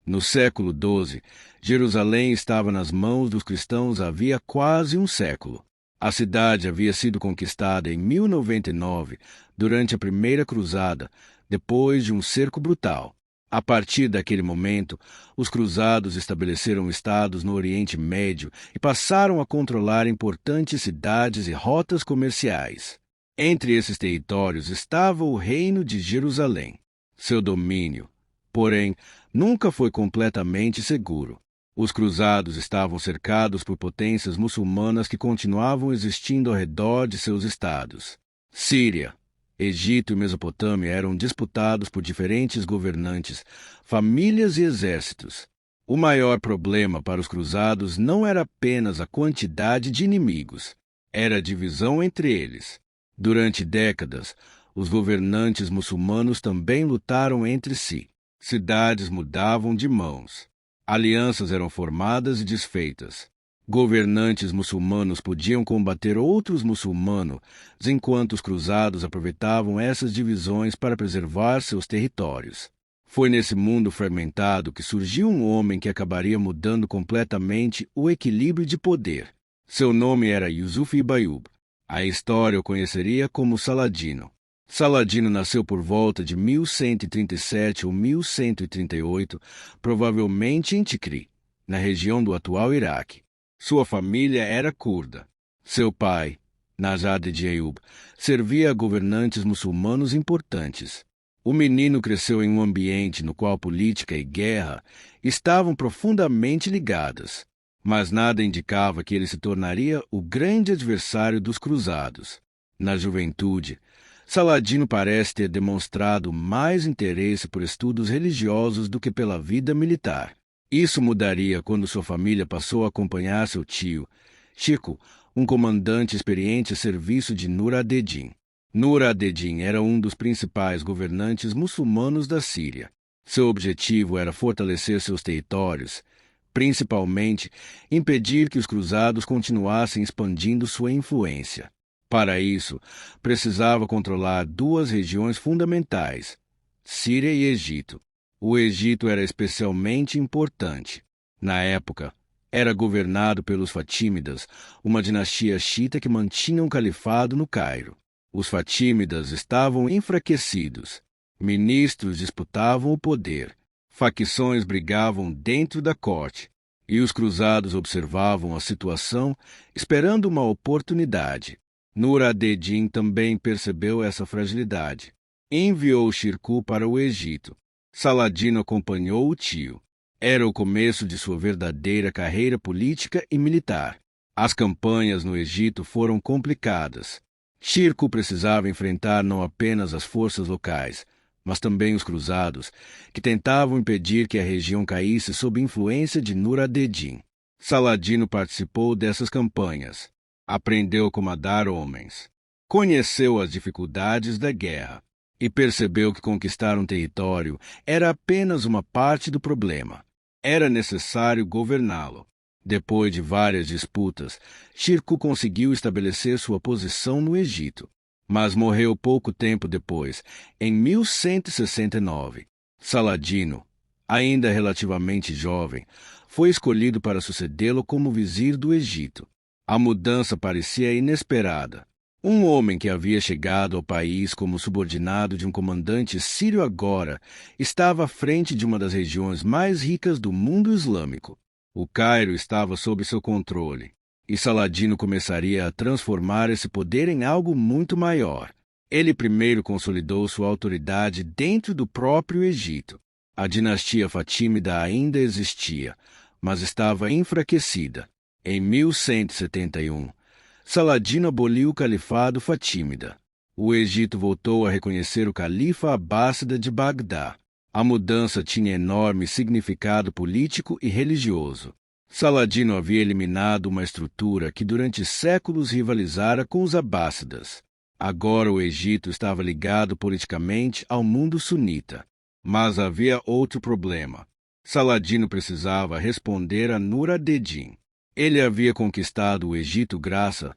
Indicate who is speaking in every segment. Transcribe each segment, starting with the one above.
Speaker 1: No século XII, Jerusalém estava nas mãos dos cristãos havia quase um século. A cidade havia sido conquistada em 1099, durante a Primeira Cruzada, depois de um cerco brutal. A partir daquele momento, os cruzados estabeleceram estados no Oriente Médio e passaram a controlar importantes cidades e rotas comerciais. Entre esses territórios estava o Reino de Jerusalém. Seu domínio, porém, nunca foi completamente seguro. Os cruzados estavam cercados por potências muçulmanas que continuavam existindo ao redor de seus estados. Síria, Egito e Mesopotâmia eram disputados por diferentes governantes, famílias e exércitos. O maior problema para os cruzados não era apenas a quantidade de inimigos, era a divisão entre eles. Durante décadas, os governantes muçulmanos também lutaram entre si. Cidades mudavam de mãos. Alianças eram formadas e desfeitas. Governantes muçulmanos podiam combater outros muçulmanos, enquanto os cruzados aproveitavam essas divisões para preservar seus territórios. Foi nesse mundo fragmentado que surgiu um homem que acabaria mudando completamente o equilíbrio de poder. Seu nome era Yusuf ibn Ayyub. A história o conheceria como Saladino. Saladino nasceu por volta de 1137 ou 1138, provavelmente em Tikri, na região do atual Iraque. Sua família era curda. Seu pai, Najad de Ayyub, servia a governantes muçulmanos importantes. O menino cresceu em um ambiente no qual política e guerra estavam profundamente ligadas, mas nada indicava que ele se tornaria o grande adversário dos cruzados. Na juventude, Saladino parece ter demonstrado mais interesse por estudos religiosos do que pela vida militar. Isso mudaria quando sua família passou a acompanhar seu tio, Chico, um comandante experiente a serviço de Nur ad-Din. Nur ad-Din era um dos principais governantes muçulmanos da Síria. Seu objetivo era fortalecer seus territórios, principalmente impedir que os cruzados continuassem expandindo sua influência. Para isso, precisava controlar duas regiões fundamentais, Síria e Egito. O Egito era especialmente importante. Na época, era governado pelos Fatímidas, uma dinastia xiita que mantinha um califado no Cairo. Os Fatímidas estavam enfraquecidos. Ministros disputavam o poder. Facções brigavam dentro da corte. E os cruzados observavam a situação, esperando uma oportunidade. Nur ad-Din também percebeu essa fragilidade. Enviou Shirkuh para o Egito. Saladino acompanhou o tio. Era o começo de sua verdadeira carreira política e militar. As campanhas no Egito foram complicadas. Shirkuh precisava enfrentar não apenas as forças locais, mas também os cruzados, que tentavam impedir que a região caísse sob influência de Nur ad-Din. Saladino participou dessas campanhas. Aprendeu a comandar homens. Conheceu as dificuldades da guerra e percebeu que conquistar um território era apenas uma parte do problema. Era necessário governá-lo. Depois de várias disputas, Shirkuh conseguiu estabelecer sua posição no Egito, mas morreu pouco tempo depois, em 1169. Saladino, ainda relativamente jovem, foi escolhido para sucedê-lo como vizir do Egito. A mudança parecia inesperada. Um homem que havia chegado ao país como subordinado de um comandante sírio agora estava à frente de uma das regiões mais ricas do mundo islâmico. O Cairo estava sob seu controle, e Saladino começaria a transformar esse poder em algo muito maior. Ele primeiro consolidou sua autoridade dentro do próprio Egito. A dinastia fatímida ainda existia, mas estava enfraquecida. Em 1171, Saladino aboliu o califado fatímida. O Egito voltou a reconhecer o califa abássida de Bagdá. A mudança tinha enorme significado político e religioso. Saladino havia eliminado uma estrutura que durante séculos rivalizara com os abássidas. Agora o Egito estava ligado politicamente ao mundo sunita. Mas havia outro problema. Saladino precisava responder a Nur ad-Din. Ele havia conquistado o Egito graças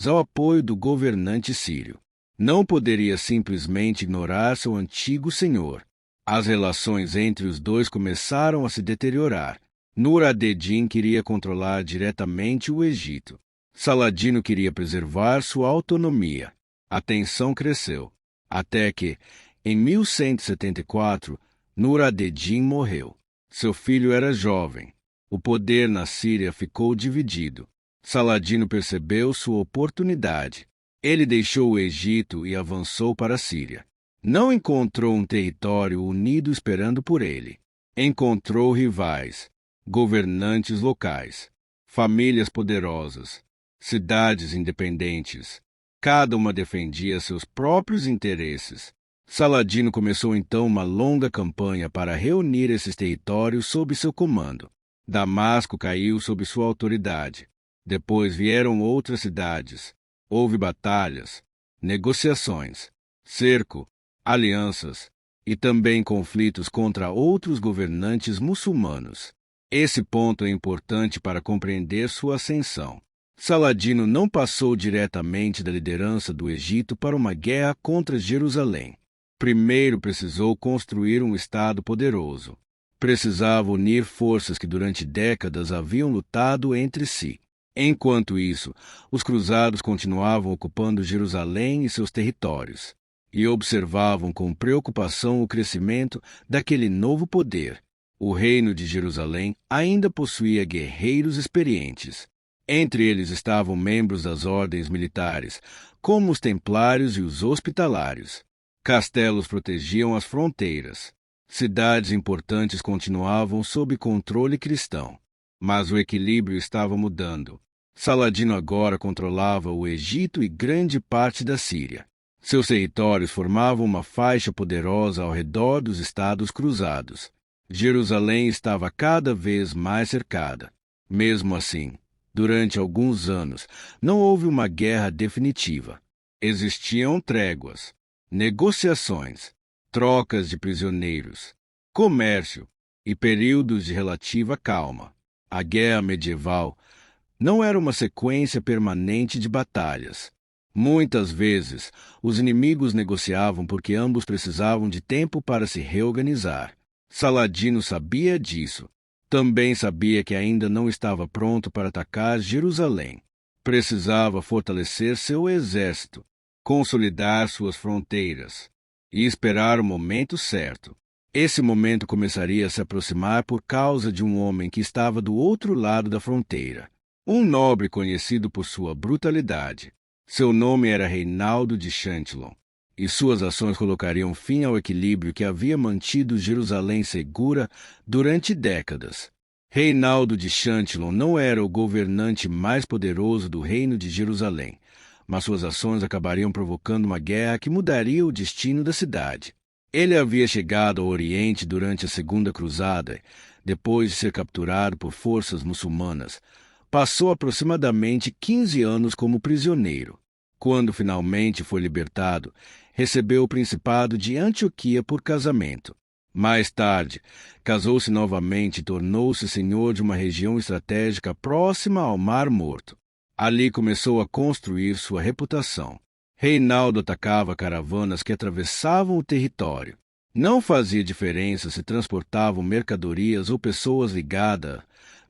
Speaker 1: ao apoio do governante sírio. Não poderia simplesmente ignorar seu antigo senhor. As relações entre os dois começaram a se deteriorar. Nur ad-Din queria controlar diretamente o Egito. Saladino queria preservar sua autonomia. A tensão cresceu, até que, em 1174, Nur ad-Din morreu. Seu filho era jovem. O poder na Síria ficou dividido. Saladino percebeu sua oportunidade. Ele deixou o Egito e avançou para a Síria. Não encontrou um território unido esperando por ele. Encontrou rivais, governantes locais, famílias poderosas, cidades independentes. Cada uma defendia seus próprios interesses. Saladino começou então uma longa campanha para reunir esses territórios sob seu comando. Damasco caiu sob sua autoridade. Depois vieram outras cidades. Houve batalhas, negociações, cerco, alianças e também conflitos contra outros governantes muçulmanos. Esse ponto é importante para compreender sua ascensão. Saladino não passou diretamente da liderança do Egito para uma guerra contra Jerusalém. Primeiro precisou construir um Estado poderoso. Precisava unir forças que durante décadas haviam lutado entre si. Enquanto isso, os cruzados continuavam ocupando Jerusalém e seus territórios, e observavam com preocupação o crescimento daquele novo poder. O reino de Jerusalém ainda possuía guerreiros experientes. Entre eles estavam membros das ordens militares, como os templários e os hospitalários. Castelos protegiam as fronteiras. Cidades importantes continuavam sob controle cristão. Mas o equilíbrio estava mudando. Saladino agora controlava o Egito e grande parte da Síria. Seus territórios formavam uma faixa poderosa ao redor dos estados cruzados. Jerusalém estava cada vez mais cercada. Mesmo assim, durante alguns anos, não houve uma guerra definitiva. Existiam tréguas, negociações, trocas de prisioneiros, comércio e períodos de relativa calma. A guerra medieval não era uma sequência permanente de batalhas. Muitas vezes, os inimigos negociavam porque ambos precisavam de tempo para se reorganizar. Saladino sabia disso. Também sabia que ainda não estava pronto para atacar Jerusalém. Precisava fortalecer seu exército, consolidar suas fronteiras e esperar o momento certo. Esse momento começaria a se aproximar por causa de um homem que estava do outro lado da fronteira. Um nobre conhecido por sua brutalidade. Seu nome era Reinaldo de Châtillon, e suas ações colocariam fim ao equilíbrio que havia mantido Jerusalém segura durante décadas. Reinaldo de Châtillon não era o governante mais poderoso do reino de Jerusalém, mas suas ações acabariam provocando uma guerra que mudaria o destino da cidade. Ele havia chegado ao Oriente durante a Segunda Cruzada, depois de ser capturado por forças muçulmanas. Passou aproximadamente 15 anos como prisioneiro. Quando finalmente foi libertado, recebeu o Principado de Antioquia por casamento. Mais tarde, casou-se novamente e tornou-se senhor de uma região estratégica próxima ao Mar Morto. Ali começou a construir sua reputação. Reinaldo atacava caravanas que atravessavam o território. Não fazia diferença se transportavam mercadorias ou pessoas ligadas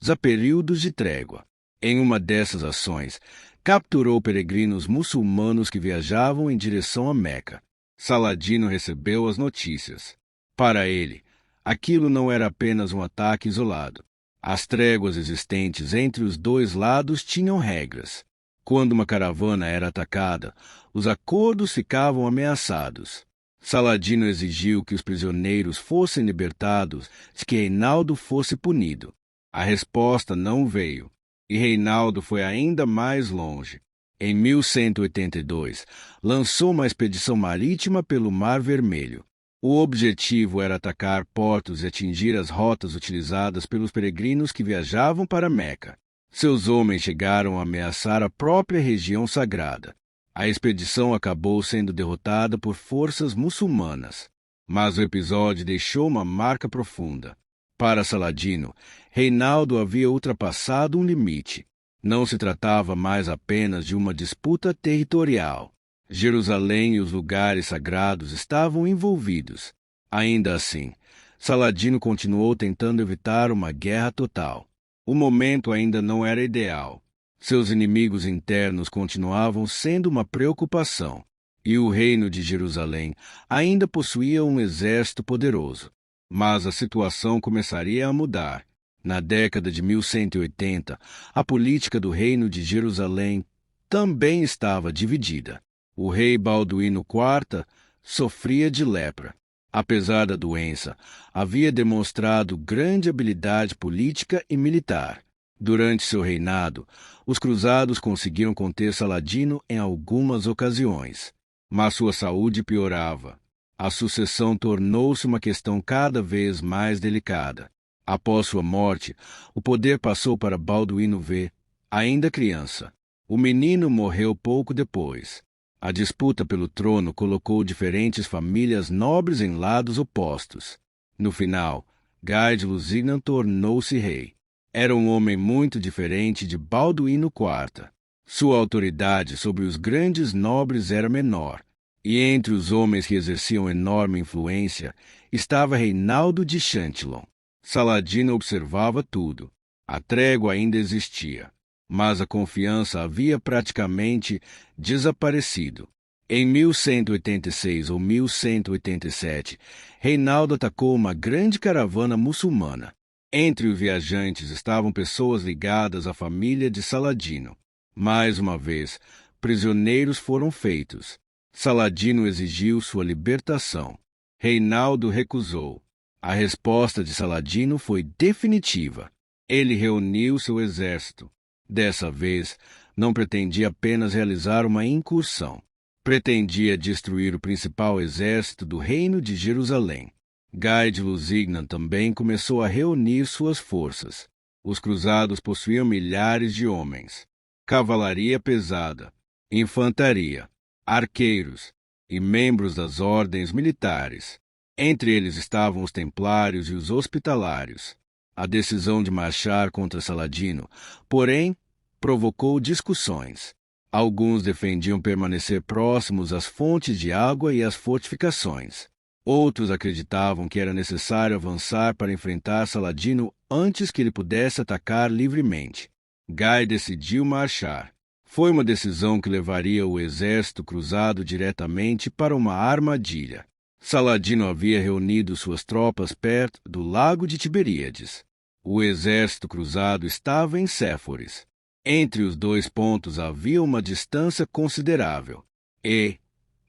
Speaker 1: a períodos de trégua. Em uma dessas ações, capturou peregrinos muçulmanos que viajavam em direção a Meca. Saladino recebeu as notícias. Para ele, aquilo não era apenas um ataque isolado. As tréguas existentes entre os dois lados tinham regras. Quando uma caravana era atacada, os acordos ficavam ameaçados. Saladino exigiu que os prisioneiros fossem libertados e que Reinaldo fosse punido. A resposta não veio, e Reinaldo foi ainda mais longe. Em 1182, lançou uma expedição marítima pelo Mar Vermelho. O objetivo era atacar portos e atingir as rotas utilizadas pelos peregrinos que viajavam para Meca. Seus homens chegaram a ameaçar a própria região sagrada. A expedição acabou sendo derrotada por forças muçulmanas. Mas o episódio deixou uma marca profunda. Para Saladino, Reinaldo havia ultrapassado um limite. Não se tratava mais apenas de uma disputa territorial. Jerusalém e os lugares sagrados estavam envolvidos. Ainda assim, Saladino continuou tentando evitar uma guerra total. O momento ainda não era ideal. Seus inimigos internos continuavam sendo uma preocupação, e o reino de Jerusalém ainda possuía um exército poderoso. Mas a situação começaria a mudar. Na década de 1180, a política do reino de Jerusalém também estava dividida. O rei Balduíno IV sofria de lepra. Apesar da doença, havia demonstrado grande habilidade política e militar. Durante seu reinado, os cruzados conseguiram conter Saladino em algumas ocasiões, mas sua saúde piorava. A sucessão tornou-se uma questão cada vez mais delicada. Após sua morte, o poder passou para Balduíno V, ainda criança. O menino morreu pouco depois. A disputa pelo trono colocou diferentes famílias nobres em lados opostos. No final, Guy de Lusignan tornou-se rei. Era um homem muito diferente de Balduíno IV. Sua autoridade sobre os grandes nobres era menor, e entre os homens que exerciam enorme influência estava Reinaldo de Châtillon. Saladino observava tudo. A trégua ainda existia, mas a confiança havia praticamente desaparecido. Em 1186 ou 1187, Reinaldo atacou uma grande caravana muçulmana. Entre os viajantes estavam pessoas ligadas à família de Saladino. Mais uma vez, prisioneiros foram feitos. Saladino exigiu sua libertação. Reinaldo recusou. A resposta de Saladino foi definitiva. Ele reuniu seu exército. Dessa vez, não pretendia apenas realizar uma incursão. Pretendia destruir o principal exército do reino de Jerusalém. Guy de Lusignan também começou a reunir suas forças. Os cruzados possuíam milhares de homens, cavalaria pesada, infantaria, arqueiros e membros das ordens militares. Entre eles estavam os templários e os hospitalários. A decisão de marchar contra Saladino, porém, provocou discussões. Alguns defendiam permanecer próximos às fontes de água e às fortificações. Outros acreditavam que era necessário avançar para enfrentar Saladino antes que ele pudesse atacar livremente. Guy decidiu marchar. Foi uma decisão que levaria o exército cruzado diretamente para uma armadilha. Saladino havia reunido suas tropas perto do lago de Tiberíades. O exército cruzado estava em Séforis. Entre os dois pontos havia uma distância considerável e,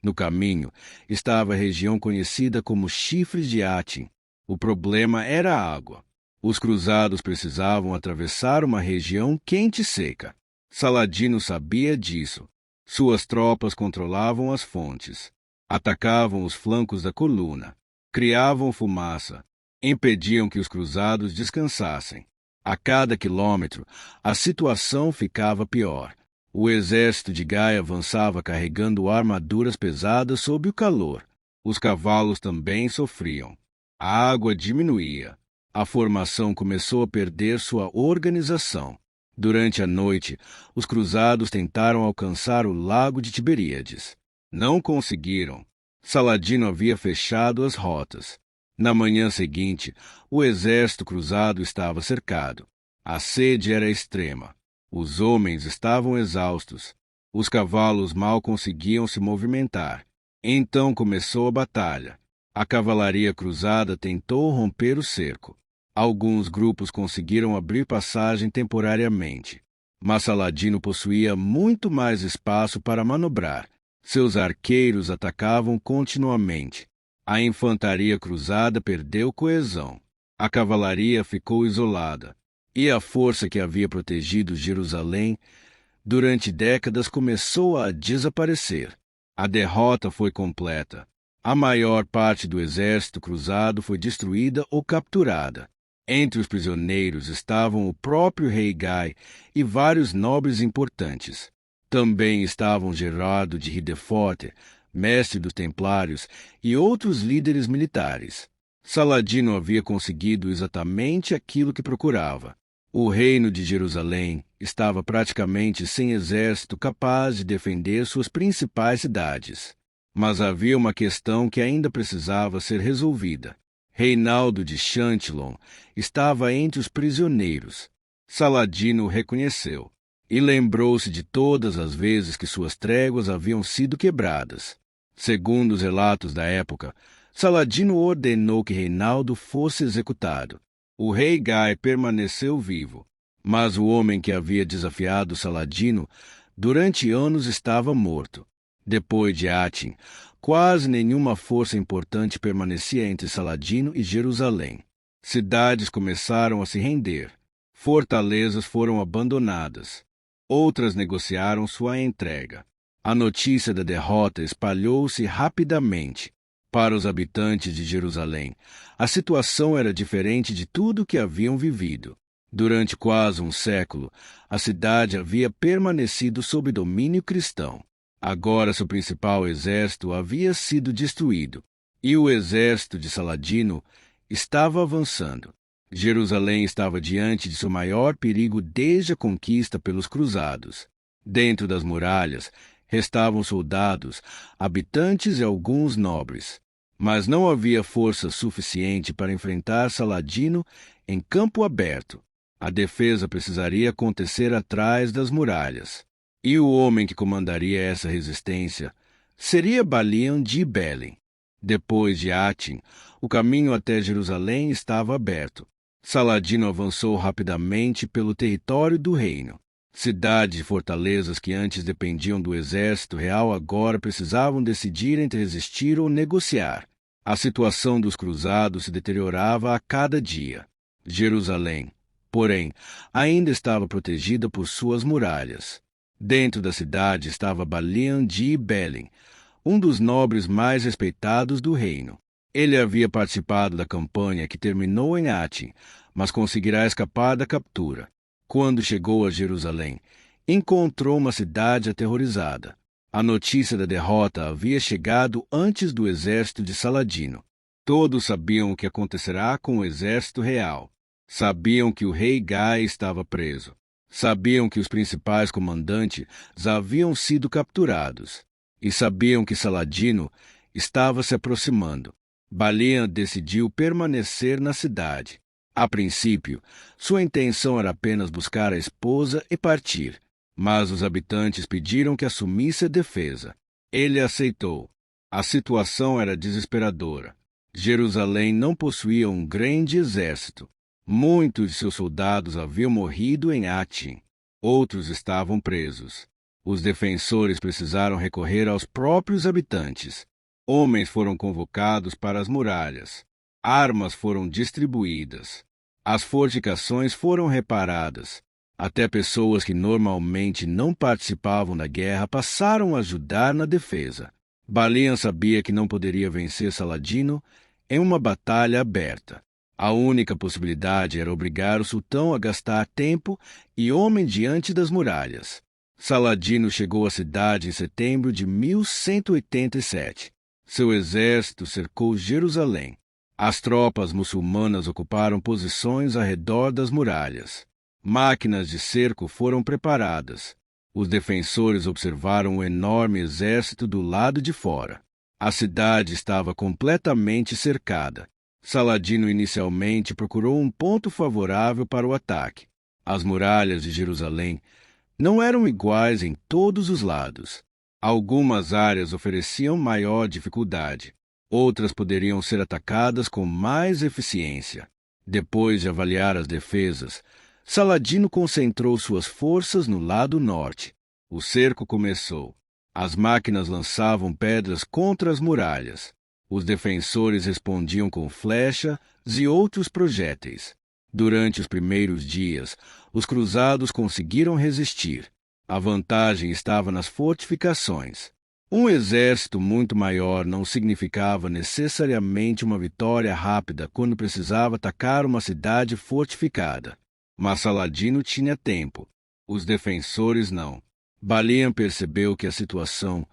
Speaker 1: no caminho, estava a região conhecida como Chifres de Atim. O problema era a água. Os cruzados precisavam atravessar uma região quente e seca. Saladino sabia disso. Suas tropas controlavam as fontes, atacavam os flancos da coluna, criavam fumaça, impediam que os cruzados descansassem. A cada quilômetro, a situação ficava pior. O exército de Guy avançava carregando armaduras pesadas sob o calor. Os cavalos também sofriam. A água diminuía. A formação começou a perder sua organização. Durante a noite, os cruzados tentaram alcançar o lago de Tiberíades. Não conseguiram. Saladino havia fechado as rotas. Na manhã seguinte, o exército cruzado estava cercado. A sede era extrema. Os homens estavam exaustos. Os cavalos mal conseguiam se movimentar. Então começou a batalha. A cavalaria cruzada tentou romper o cerco. Alguns grupos conseguiram abrir passagem temporariamente, mas Saladino possuía muito mais espaço para manobrar. Seus arqueiros atacavam continuamente. A infantaria cruzada perdeu coesão. A cavalaria ficou isolada. E a força que havia protegido Jerusalém durante décadas começou a desaparecer. A derrota foi completa. A maior parte do exército cruzado foi destruída ou capturada. Entre os prisioneiros estavam o próprio rei Guy e vários nobres importantes. Também estavam Gerardo de Hidefort, mestre dos Templários, e outros líderes militares. Saladino havia conseguido exatamente aquilo que procurava. O reino de Jerusalém estava praticamente sem exército capaz de defender suas principais cidades. Mas havia uma questão que ainda precisava ser resolvida. Reinaldo de Châtillon estava entre os prisioneiros. Saladino o reconheceu e lembrou-se de todas as vezes que suas tréguas haviam sido quebradas. Segundo os relatos da época, Saladino ordenou que Reinaldo fosse executado. O rei Gai permaneceu vivo, mas o homem que havia desafiado Saladino durante anos estava morto. Depois de Atim, quase nenhuma força importante permanecia entre Saladino e Jerusalém. Cidades começaram a se render. Fortalezas foram abandonadas. Outras negociaram sua entrega. A notícia da derrota espalhou-se rapidamente. Para os habitantes de Jerusalém, a situação era diferente de tudo que haviam vivido. Durante quase um século, a cidade havia permanecido sob domínio cristão. Agora seu principal exército havia sido destruído, e o exército de Saladino estava avançando. Jerusalém estava diante de seu maior perigo desde a conquista pelos cruzados. Dentro das muralhas, restavam soldados, habitantes e alguns nobres. Mas não havia força suficiente para enfrentar Saladino em campo aberto. A defesa precisaria acontecer atrás das muralhas. E o homem que comandaria essa resistência seria Balian de Ibelem. Depois de Atim, o caminho até Jerusalém estava aberto. Saladino avançou rapidamente pelo território do reino. Cidades e fortalezas que antes dependiam do exército real agora precisavam decidir entre resistir ou negociar. A situação dos cruzados se deteriorava a cada dia. Jerusalém, porém, ainda estava protegida por suas muralhas. Dentro da cidade estava Balian de Ibelem, um dos nobres mais respeitados do reino. Ele havia participado da campanha que terminou em Atim, mas conseguirá escapar da captura. Quando chegou a Jerusalém, encontrou uma cidade aterrorizada. A notícia da derrota havia chegado antes do exército de Saladino. Todos sabiam o que acontecerá com o exército real. Sabiam que o rei Gai estava preso. Sabiam que os principais comandantes haviam sido capturados. E sabiam que Saladino estava se aproximando. Balian decidiu permanecer na cidade. A princípio, sua intenção era apenas buscar a esposa e partir, mas os habitantes pediram que assumisse a defesa. Ele aceitou. A situação era desesperadora. Jerusalém não possuía um grande exército. Muitos de seus soldados haviam morrido em Atim. Outros estavam presos. Os defensores precisaram recorrer aos próprios habitantes. Homens foram convocados para as muralhas. Armas foram distribuídas. As fortificações foram reparadas. Até pessoas que normalmente não participavam da guerra passaram a ajudar na defesa. Balian sabia que não poderia vencer Saladino em uma batalha aberta. A única possibilidade era obrigar o sultão a gastar tempo e homem diante das muralhas. Saladino chegou à cidade em setembro de 1187. Seu exército cercou Jerusalém. As tropas muçulmanas ocuparam posições ao redor das muralhas. Máquinas de cerco foram preparadas. Os defensores observaram o enorme exército do lado de fora. A cidade estava completamente cercada. Saladino inicialmente procurou um ponto favorável para o ataque. As muralhas de Jerusalém não eram iguais em todos os lados. Algumas áreas ofereciam maior dificuldade. Outras poderiam ser atacadas com mais eficiência. Depois de avaliar as defesas, Saladino concentrou suas forças no lado norte. O cerco começou. As máquinas lançavam pedras contra as muralhas. Os defensores respondiam com flechas e outros projéteis. Durante os primeiros dias, os cruzados conseguiram resistir. A vantagem estava nas fortificações. Um exército muito maior não significava necessariamente uma vitória rápida quando precisava atacar uma cidade fortificada. Mas Saladino tinha tempo. Os defensores não. Balian percebeu que a situação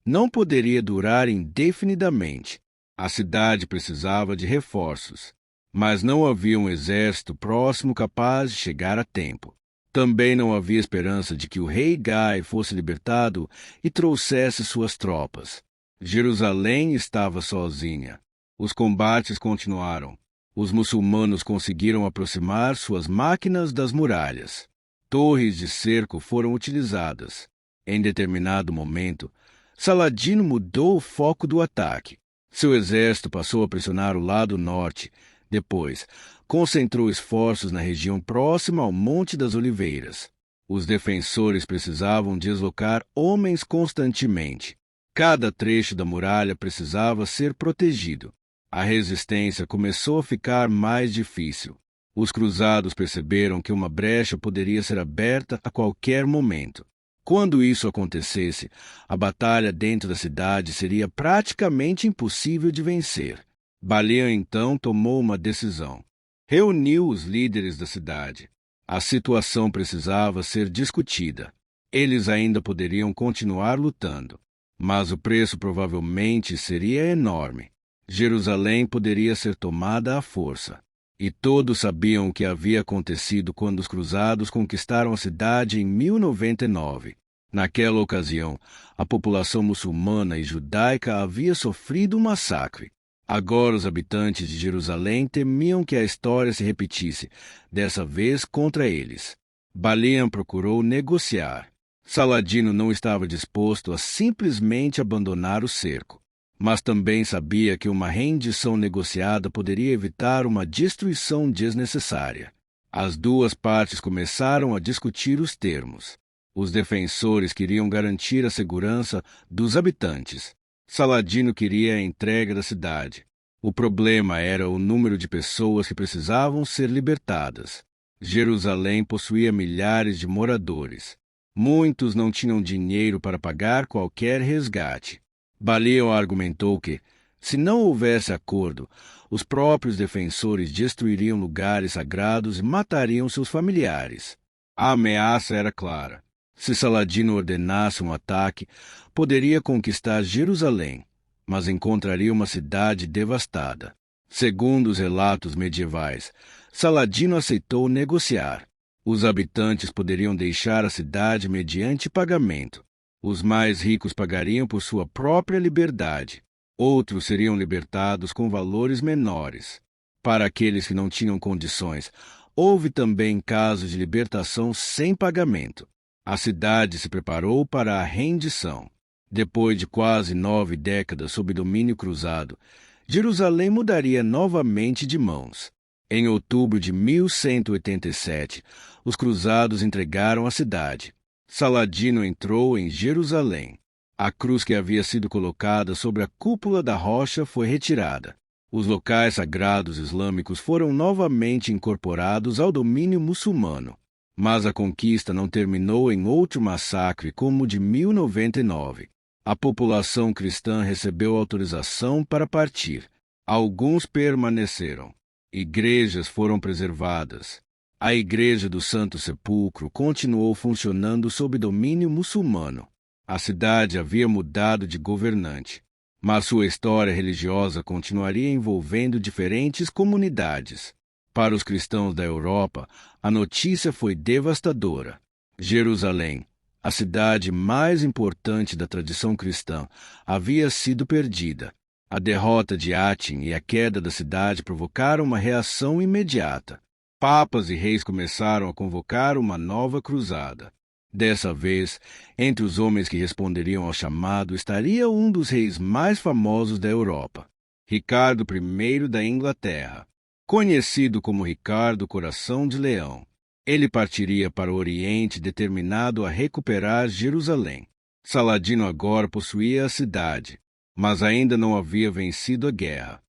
Speaker 1: não poderia durar indefinidamente. A cidade precisava de reforços, mas não havia um exército próximo capaz de chegar a tempo. Também não havia esperança de que o rei Gai fosse libertado e trouxesse suas tropas. Jerusalém estava sozinha. Os combates continuaram. Os muçulmanos conseguiram aproximar suas máquinas das muralhas. Torres de cerco foram utilizadas. Em determinado momento, Saladino mudou o foco do ataque. Seu exército passou a pressionar o lado norte. Depois, concentrou esforços na região próxima ao Monte das Oliveiras. Os defensores precisavam deslocar homens constantemente. Cada trecho da muralha precisava ser protegido. A resistência começou a ficar mais difícil. Os cruzados perceberam que uma brecha poderia ser aberta a qualquer momento. Quando isso acontecesse, a batalha dentro da cidade seria praticamente impossível de vencer. Balian então tomou uma decisão. Reuniu os líderes da cidade. A situação precisava ser discutida. Eles ainda poderiam continuar lutando, mas o preço provavelmente seria enorme. Jerusalém poderia ser tomada à força. E todos sabiam o que havia acontecido quando os cruzados conquistaram a cidade em 1099. Naquela ocasião, a população muçulmana e judaica havia sofrido um massacre. Agora os habitantes de Jerusalém temiam que a história se repetisse, dessa vez contra eles. Balian procurou negociar. Saladino não estava disposto a simplesmente abandonar o cerco, mas também sabia que uma rendição negociada poderia evitar uma destruição desnecessária. As duas partes começaram a discutir os termos. Os defensores queriam garantir a segurança dos habitantes. Saladino queria a entrega da cidade. O problema era o número de pessoas que precisavam ser libertadas. Jerusalém possuía milhares de moradores. Muitos não tinham dinheiro para pagar qualquer resgate. Balian argumentou que, se não houvesse acordo, os próprios defensores destruiriam lugares sagrados e matariam seus familiares. A ameaça era clara. Se Saladino ordenasse um ataque, poderia conquistar Jerusalém, mas encontraria uma cidade devastada. Segundo os relatos medievais, Saladino aceitou negociar. Os habitantes poderiam deixar a cidade mediante pagamento. Os mais ricos pagariam por sua própria liberdade. Outros seriam libertados com valores menores. Para aqueles que não tinham condições, houve também casos de libertação sem pagamento. A cidade se preparou para a rendição. Depois de quase 9 décadas sob domínio cruzado, Jerusalém mudaria novamente de mãos. Em outubro de 1187, os cruzados entregaram a cidade. Saladino entrou em Jerusalém. A cruz que havia sido colocada sobre a cúpula da rocha foi retirada. Os locais sagrados islâmicos foram novamente incorporados ao domínio muçulmano. Mas a conquista não terminou em outro massacre como o de 1099. A população cristã recebeu autorização para partir. Alguns permaneceram. Igrejas foram preservadas. A Igreja do Santo Sepulcro continuou funcionando sob domínio muçulmano. A cidade havia mudado de governante, mas sua história religiosa continuaria envolvendo diferentes comunidades. Para os cristãos da Europa, a notícia foi devastadora. Jerusalém, a cidade mais importante da tradição cristã, havia sido perdida. A derrota de Hattin e a queda da cidade provocaram uma reação imediata. Papas e reis começaram a convocar uma nova cruzada. Dessa vez, entre os homens que responderiam ao chamado estaria um dos reis mais famosos da Europa, Ricardo I da Inglaterra. Conhecido como Ricardo Coração de Leão, ele partiria para o Oriente determinado a recuperar Jerusalém. Saladino agora possuía a cidade, mas ainda não havia vencido a guerra.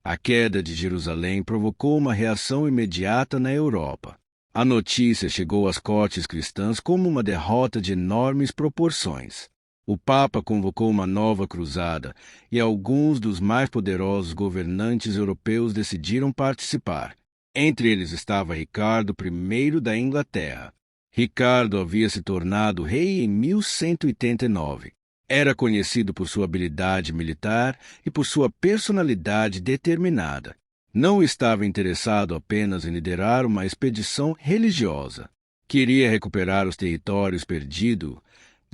Speaker 1: A queda de Jerusalém provocou uma reação imediata na Europa. A notícia chegou às cortes cristãs como uma derrota de enormes proporções. O Papa convocou uma nova cruzada e alguns dos mais poderosos governantes europeus decidiram participar. Entre eles estava Ricardo I da Inglaterra. Ricardo havia se tornado rei em 1189. Era conhecido por sua habilidade militar e por sua personalidade determinada. Não estava interessado apenas em liderar uma expedição religiosa. Queria recuperar os territórios perdidos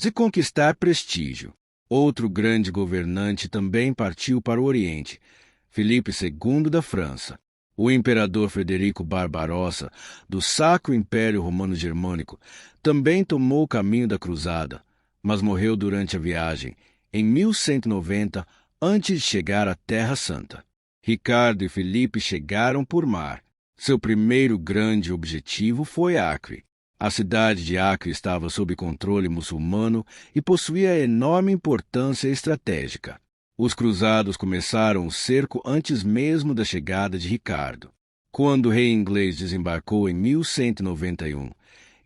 Speaker 1: e conquistar prestígio. Outro grande governante também partiu para o Oriente, Filipe II da França. O imperador Frederico Barbarossa, do Sacro Império Romano-Germânico, também tomou o caminho da cruzada, mas morreu durante a viagem, em 1190, antes de chegar à Terra Santa. Ricardo e Filipe chegaram por mar. Seu primeiro grande objetivo foi Acre. A cidade de Acre estava sob controle muçulmano e possuía enorme importância estratégica. Os cruzados começaram o cerco antes mesmo da chegada de Ricardo. Quando o rei inglês desembarcou em 1191,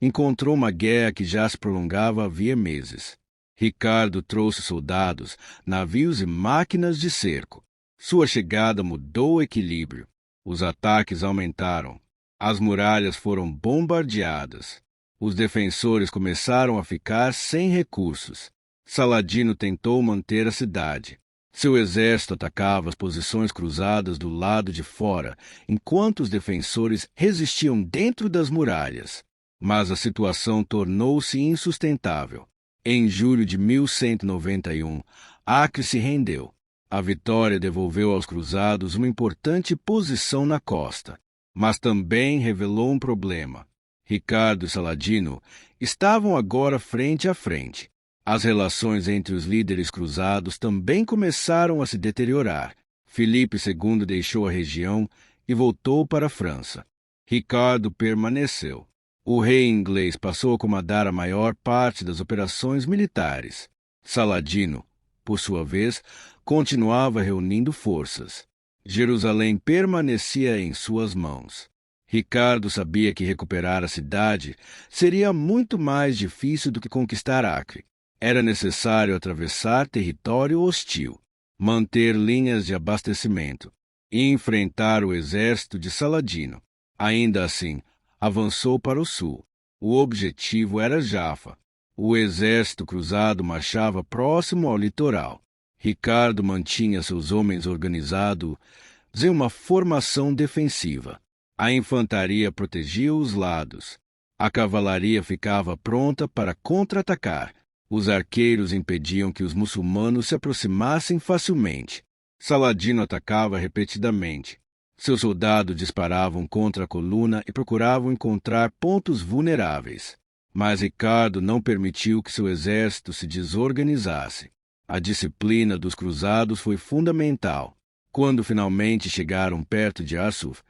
Speaker 1: encontrou uma guerra que já se prolongava havia meses. Ricardo trouxe soldados, navios e máquinas de cerco. Sua chegada mudou o equilíbrio. Os ataques aumentaram. As muralhas foram bombardeadas. Os defensores começaram a ficar sem recursos. Saladino tentou manter a cidade. Seu exército atacava as posições cruzadas do lado de fora, enquanto os defensores resistiam dentro das muralhas. Mas a situação tornou-se insustentável. Em julho de 1191, Acre se rendeu. A vitória devolveu aos cruzados uma importante posição na costa, mas também revelou um problema. Ricardo e Saladino estavam agora frente a frente. As relações entre os líderes cruzados também começaram a se deteriorar. Filipe II deixou a região e voltou para a França. Ricardo permaneceu. O rei inglês passou a comandar a maior parte das operações militares. Saladino, por sua vez, continuava reunindo forças. Jerusalém permanecia em suas mãos. Ricardo sabia que recuperar a cidade seria muito mais difícil do que conquistar Acre. Era necessário atravessar território hostil, manter linhas de abastecimento e enfrentar o exército de Saladino. Ainda assim, avançou para o sul. O objetivo era Jaffa. O exército cruzado marchava próximo ao litoral. Ricardo mantinha seus homens organizados em uma formação defensiva. A infantaria protegia os lados. A cavalaria ficava pronta para contra-atacar. Os arqueiros impediam que os muçulmanos se aproximassem facilmente. Saladino atacava repetidamente. Seus soldados disparavam contra a coluna e procuravam encontrar pontos vulneráveis. Mas Ricardo não permitiu que seu exército se desorganizasse. A disciplina dos cruzados foi fundamental. Quando finalmente chegaram perto de Arsuf,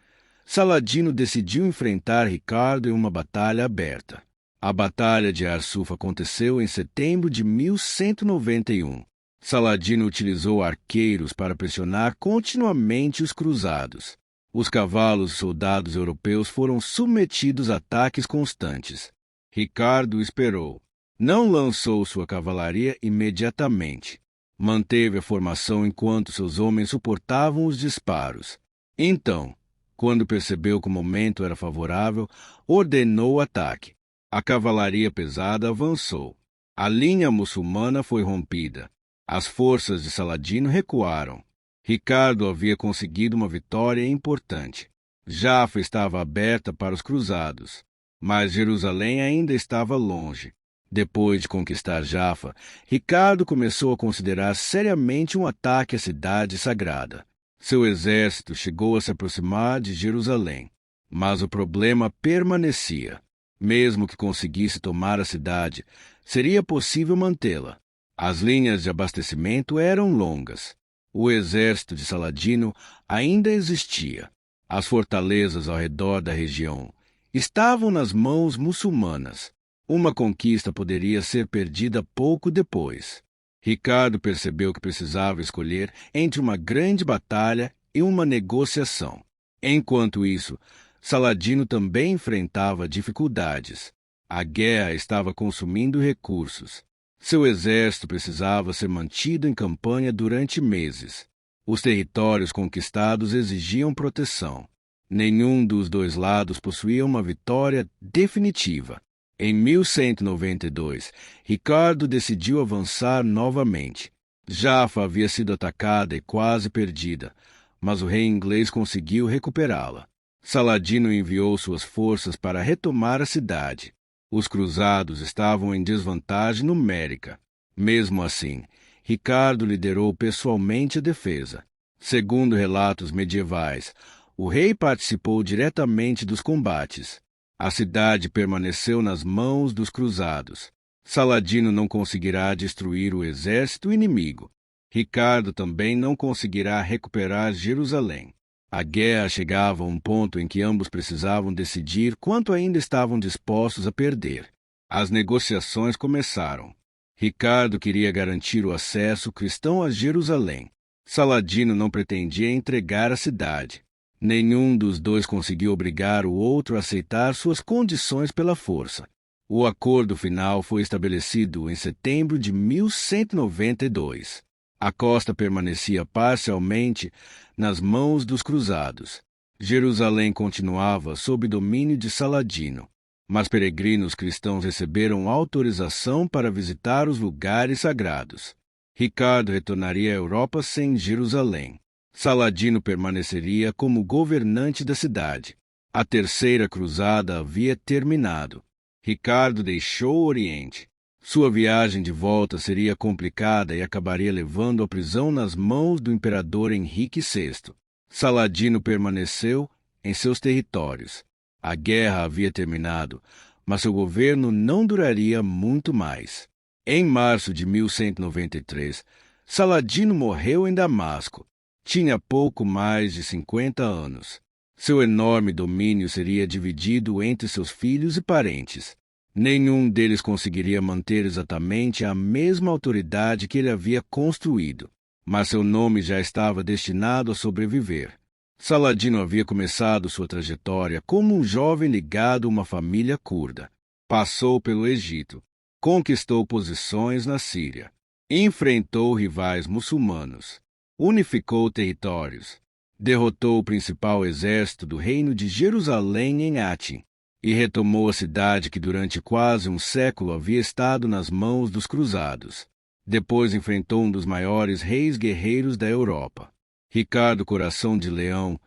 Speaker 1: Saladino decidiu enfrentar Ricardo em uma batalha aberta. A Batalha de Arsuf aconteceu em setembro de 1191. Saladino utilizou arqueiros para pressionar continuamente os cruzados. Os cavalos e soldados europeus foram submetidos a ataques constantes. Ricardo esperou. Não lançou sua cavalaria imediatamente. Manteve a formação enquanto seus homens suportavam os disparos. Então, quando percebeu que o momento era favorável, ordenou o ataque. A cavalaria pesada avançou. A linha muçulmana foi rompida. As forças de Saladino recuaram. Ricardo havia conseguido uma vitória importante. Jaffa estava aberta para os cruzados, mas Jerusalém ainda estava longe. Depois de conquistar Jaffa, Ricardo começou a considerar seriamente um ataque à cidade sagrada. Seu exército chegou a se aproximar de Jerusalém, mas o problema permanecia. Mesmo que conseguisse tomar a cidade, seria possível mantê-la. As linhas de abastecimento eram longas. O exército de Saladino ainda existia. As fortalezas ao redor da região estavam nas mãos muçulmanas. Uma conquista poderia ser perdida pouco depois. Ricardo percebeu que precisava escolher entre uma grande batalha e uma negociação. Enquanto isso, Saladino também enfrentava dificuldades. A guerra estava consumindo recursos. Seu exército precisava ser mantido em campanha durante meses. Os territórios conquistados exigiam proteção. Nenhum dos dois lados possuía uma vitória definitiva. Em 1192, Ricardo decidiu avançar novamente. Jaffa havia sido atacada e quase perdida, mas o rei inglês conseguiu recuperá-la. Saladino enviou suas forças para retomar a cidade. Os cruzados estavam em desvantagem numérica. Mesmo assim, Ricardo liderou pessoalmente a defesa. Segundo relatos medievais, o rei participou diretamente dos combates. A cidade permaneceu nas mãos dos cruzados. Saladino não conseguirá destruir o exército inimigo. Ricardo também não conseguirá recuperar Jerusalém. A guerra chegava a um ponto em que ambos precisavam decidir quanto ainda estavam dispostos a perder. As negociações começaram. Ricardo queria garantir o acesso cristão a Jerusalém. Saladino não pretendia entregar a cidade. Nenhum dos dois conseguiu obrigar o outro a aceitar suas condições pela força. O acordo final foi estabelecido em setembro de 1192. A costa permanecia parcialmente nas mãos dos cruzados. Jerusalém continuava sob domínio de Saladino, mas peregrinos cristãos receberam autorização para visitar os lugares sagrados. Ricardo retornaria à Europa sem Jerusalém. Saladino permaneceria como governante da cidade. A terceira cruzada havia terminado. Ricardo deixou o Oriente. Sua viagem de volta seria complicada e acabaria levando a prisão nas mãos do imperador Henrique VI. Saladino permaneceu em seus territórios. A guerra havia terminado, mas seu governo não duraria muito mais. Em março de 1193, Saladino morreu em Damasco. Tinha pouco mais de 50 anos. Seu enorme domínio seria dividido entre seus filhos e parentes. Nenhum deles conseguiria manter exatamente a mesma autoridade que ele havia construído, mas seu nome já estava destinado a sobreviver. Saladino havia começado sua trajetória como um jovem ligado a uma família curda. Passou pelo Egito, conquistou posições na Síria, enfrentou rivais muçulmanos, unificou territórios, derrotou o principal exército do reino de Jerusalém em Hatim e retomou a cidade que durante quase um século havia estado nas mãos dos cruzados. Depois enfrentou um dos maiores reis guerreiros da Europa. Ricardo Coração de Leão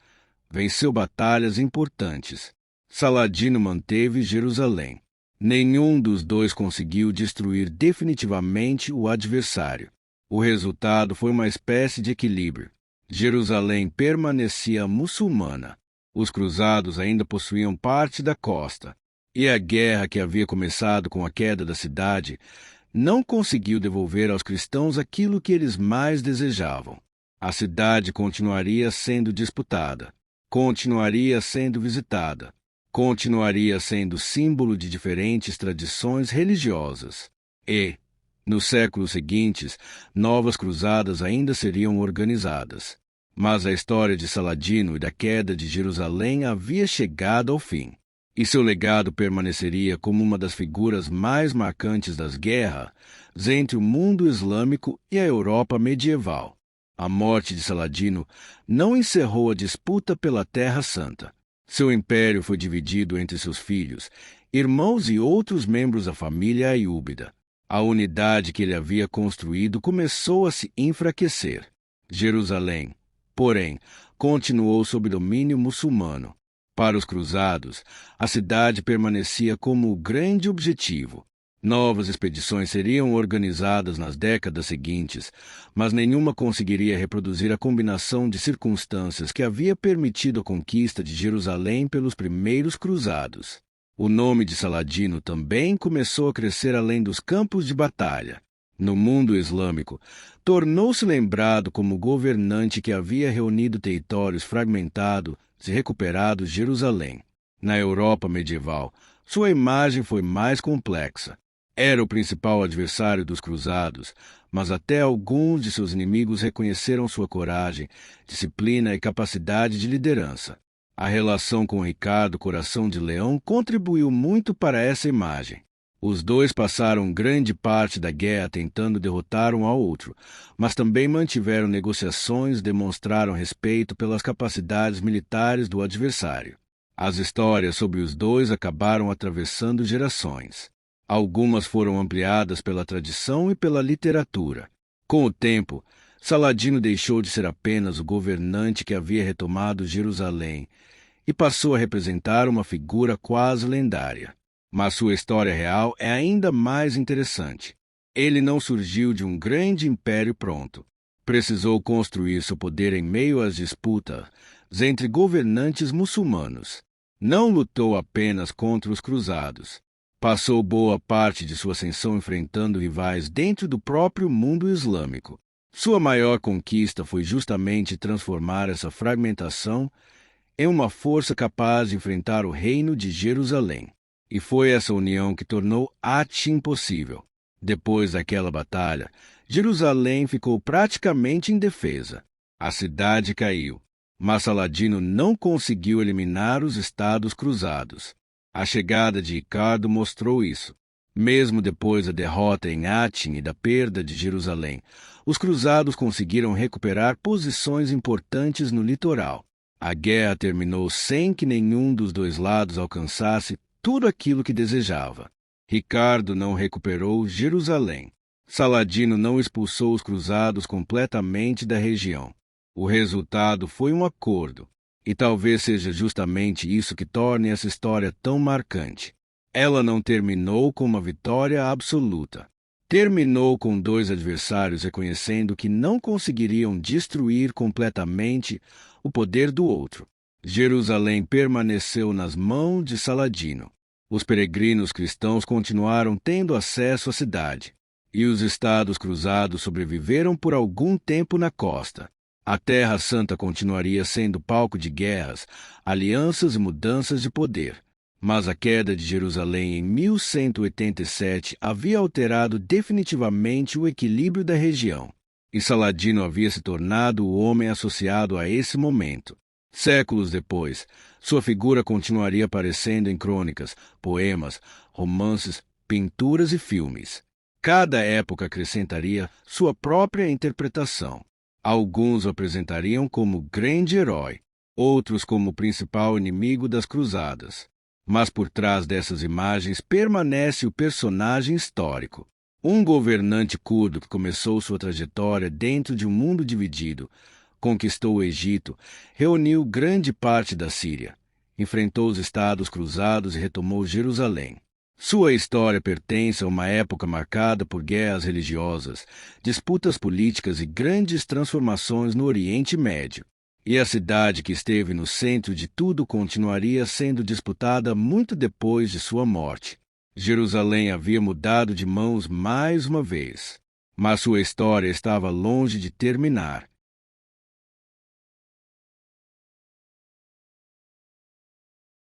Speaker 1: venceu batalhas importantes. Saladino manteve Jerusalém. Nenhum dos dois conseguiu destruir definitivamente o adversário. O resultado foi uma espécie de equilíbrio. Jerusalém permanecia muçulmana. Os cruzados ainda possuíam parte da costa. E a guerra que havia começado com a queda da cidade não conseguiu devolver aos cristãos aquilo que eles mais desejavam. A cidade continuaria sendo disputada, continuaria sendo visitada, continuaria sendo símbolo de diferentes tradições religiosas. E, nos séculos seguintes, novas cruzadas ainda seriam organizadas. Mas a história de Saladino e da queda de Jerusalém havia chegado ao fim, e seu legado permaneceria como uma das figuras mais marcantes das guerras entre o mundo islâmico e a Europa medieval. A morte de Saladino não encerrou a disputa pela Terra Santa. Seu império foi dividido entre seus filhos, irmãos e outros membros da família aiúbida. A unidade que ele havia construído começou a se enfraquecer. Jerusalém, porém, continuou sob domínio muçulmano. Para os cruzados, a cidade permanecia como o grande objetivo. Novas expedições seriam organizadas nas décadas seguintes, mas nenhuma conseguiria reproduzir a combinação de circunstâncias que havia permitido a conquista de Jerusalém pelos primeiros cruzados. O nome de Saladino também começou a crescer além dos campos de batalha. No mundo islâmico, tornou-se lembrado como governante que havia reunido territórios fragmentados e recuperado Jerusalém. Na Europa medieval, sua imagem foi mais complexa. Era o principal adversário dos cruzados, mas até alguns de seus inimigos reconheceram sua coragem, disciplina e capacidade de liderança. A relação com Ricardo Coração de Leão contribuiu muito para essa imagem. Os dois passaram grande parte da guerra tentando derrotar um ao outro, mas também mantiveram negociações e demonstraram respeito pelas capacidades militares do adversário. As histórias sobre os dois acabaram atravessando gerações. Algumas foram ampliadas pela tradição e pela literatura. Com o tempo, Saladino deixou de ser apenas o governante que havia retomado Jerusalém e passou a representar uma figura quase lendária. Mas sua história real é ainda mais interessante. Ele não surgiu de um grande império pronto. Precisou construir seu poder em meio às disputas entre governantes muçulmanos. Não lutou apenas contra os cruzados. Passou boa parte de sua ascensão enfrentando rivais dentro do próprio mundo islâmico. Sua maior conquista foi justamente transformar essa fragmentação em uma força capaz de enfrentar o reino de Jerusalém. E foi essa união que tornou Hatim possível. Depois daquela batalha, Jerusalém ficou praticamente indefesa. A cidade caiu, mas Saladino não conseguiu eliminar os estados cruzados. A chegada de Ricardo mostrou isso. Mesmo depois da derrota em Hatim e da perda de Jerusalém, os cruzados conseguiram recuperar posições importantes no litoral. A guerra terminou sem que nenhum dos dois lados alcançasse tudo aquilo que desejava. Ricardo não recuperou Jerusalém. Saladino não expulsou os cruzados completamente da região. O resultado foi um acordo, e talvez seja justamente isso que torne essa história tão marcante. Ela não terminou com uma vitória absoluta. Terminou com dois adversários reconhecendo que não conseguiriam destruir completamente o poder do outro. Jerusalém permaneceu nas mãos de Saladino. Os peregrinos cristãos continuaram tendo acesso à cidade, e os estados cruzados sobreviveram por algum tempo na costa. A Terra Santa continuaria sendo palco de guerras, alianças e mudanças de poder. Mas a queda de Jerusalém em 1187 havia alterado definitivamente o equilíbrio da região, e Saladino havia se tornado o homem associado a esse momento. Séculos depois, sua figura continuaria aparecendo em crônicas, poemas, romances, pinturas e filmes. Cada época acrescentaria sua própria interpretação. Alguns o apresentariam como grande herói, outros como o principal inimigo das cruzadas. Mas por trás dessas imagens permanece o personagem histórico. Um governante curdo que começou sua trajetória dentro de um mundo dividido, conquistou o Egito, reuniu grande parte da Síria, enfrentou os estados cruzados e retomou Jerusalém. Sua história pertence a uma época marcada por guerras religiosas, disputas políticas e grandes transformações no Oriente Médio. E a cidade que esteve no centro de tudo continuaria sendo disputada muito depois de sua morte. Jerusalém havia mudado de mãos mais uma vez, mas sua história estava longe de terminar.